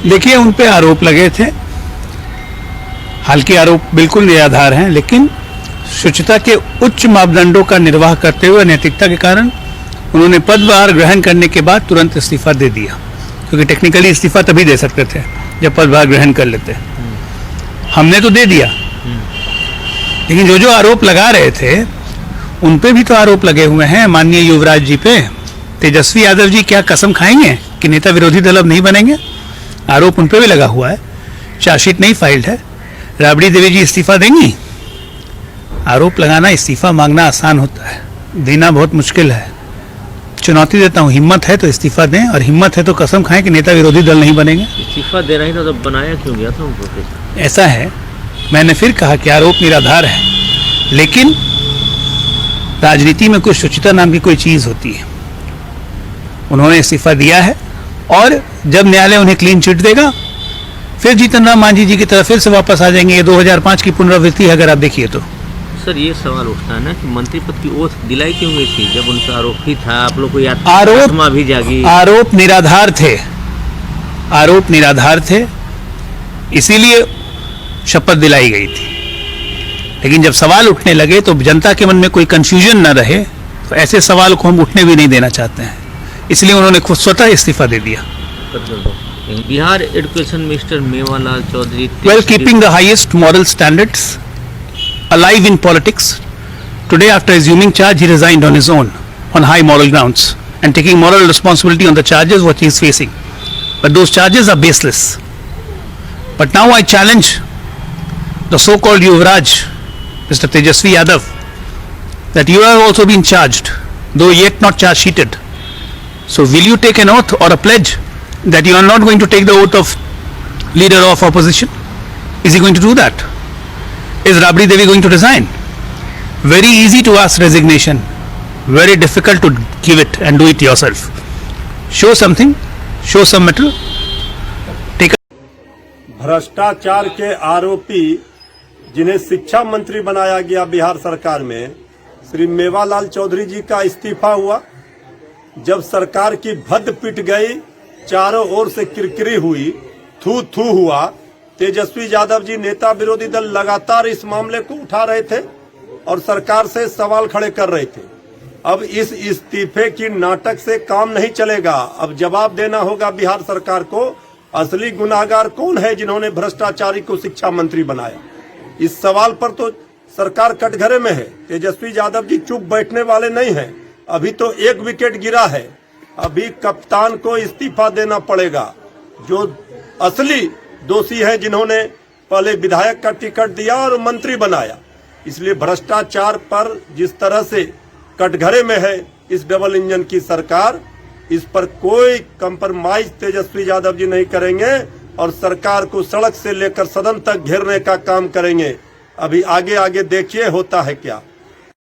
देखिए, उन पे आरोप लगे थे, हालांकि आरोप बिल्कुल निराधार हैं, लेकिन शुचिता के उच्च मापदंडों का निर्वाह करते हुए नैतिकता के कारण उन्होंने पदभार ग्रहण करने के बाद तुरंत इस्तीफा दे दिया, क्योंकि टेक्निकली इस्तीफा तभी दे सकते थे जब पदभार ग्रहण कर लेते। हमने तो दे दिया, लेकिन जो जो आरोप लगा रहे थे उन पे भी तो आरोप लगे हुए हैं माननीय युवराज जी पे। तेजस्वी यादव जी क्या कसम खाएंगे कि नेता विरोधी दल अब नहीं बनेंगे? आरोप उन पे भी लगा हुआ है, चार्जशीट नहीं फाइल्ड है। राबड़ी देवी जी इस्तीफा देंगी? आरोप लगाना, इस्तीफा मांगना आसान होता है, देना बहुत मुश्किल है। चुनौती देता हूँ, हिम्मत है तो इस्तीफा दें, और हिम्मत है तो कसम खाएं कि नेता विरोधी दल नहीं बनेंगे। इस्तीफा दे रही था तो बनाया क्यों गया था उनको? ऐसा है, मैंने फिर कहा कि आरोप निराधार है, लेकिन राजनीति में कुछ शुचिता नाम की कोई चीज होती है। उन्होंने इस्तीफा दिया है, और जब न्यायालय उन्हें क्लीन चिट देगा फिर जीतन राम मांझी जी की तरफ फिर से वापस आ जाएंगे। ये 2005 की पुनरावृत्ति है, अगर आप देखिए तो। सर, ये सवाल उठता है ना कि मंत्री पद की ओथ दिलाई क्यों गई थी जब उनका आरोप ही था? आप लोग को याद, आत्मा भी जागी। आरोप निराधार थे, आरोप निराधार थे, इसीलिए शपथ दिलाई गई थी। लेकिन जब सवाल उठने लगे तो जनता के मन में कोई कंफ्यूजन न रहे, तो ऐसे सवाल को हम उठने भी नहीं देना चाहते हैं, इसलिए उन्होंने खुद स्वतः इस्तीफा दे दिया। Bihar education minister Mewalal Chaudhary, well, keeping the highest moral standards alive in politics, today after assuming charge he resigned on his own on high moral grounds and taking moral responsibility on the charges what he is facing, but those charges are baseless. But now I challenge the so-called Yuvraj, Mr. Tejasvi Yadav, that you have also been charged, though yet not charge sheeted. So will you take an oath or a pledge that you are not going to take the oath of leader of opposition? Is he going to do that? Is Rabri Devi going to resign? Very easy to ask resignation, very difficult to give it and do it yourself. Show something, show some mettle. Take a भ्रष्टाचार के आरोपी जिन्हें शिक्षा मंत्री बनाया गया बिहार सरकार में, श्री मेवालाल चौधरी जी का इस्तीफा हुआ। जब सरकार की भद्द पिट गई, चारों ओर से किरकिरी हुई, थू थू हुआ, तेजस्वी यादव जी नेता विरोधी दल लगातार इस मामले को उठा रहे थे और सरकार से सवाल खड़े कर रहे थे। अब इस इस्तीफे की नाटक से काम नहीं चलेगा। अब जवाब देना होगा बिहार सरकार को, असली गुनाहगार कौन है जिन्होंने भ्रष्टाचारी को शिक्षा मंत्री बनाया। इस सवाल पर तो सरकार कटघरे में है। तेजस्वी यादव जी चुप बैठने वाले नहीं हैं। अभी तो एक विकेट गिरा है, अभी कप्तान को इस्तीफा देना पड़ेगा, जो असली दोषी हैं जिन्होंने पहले विधायक का टिकट दिया और मंत्री बनाया। इसलिए भ्रष्टाचार पर जिस तरह से कटघरे में है इस डबल इंजन की सरकार, इस पर कोई कंप्रोमाइज तेजस्वी यादव जी नहीं करेंगे और सरकार को सड़क से लेकर सदन तक घेरने का काम करेंगे। अभी आगे आगे देखिए होता है क्या।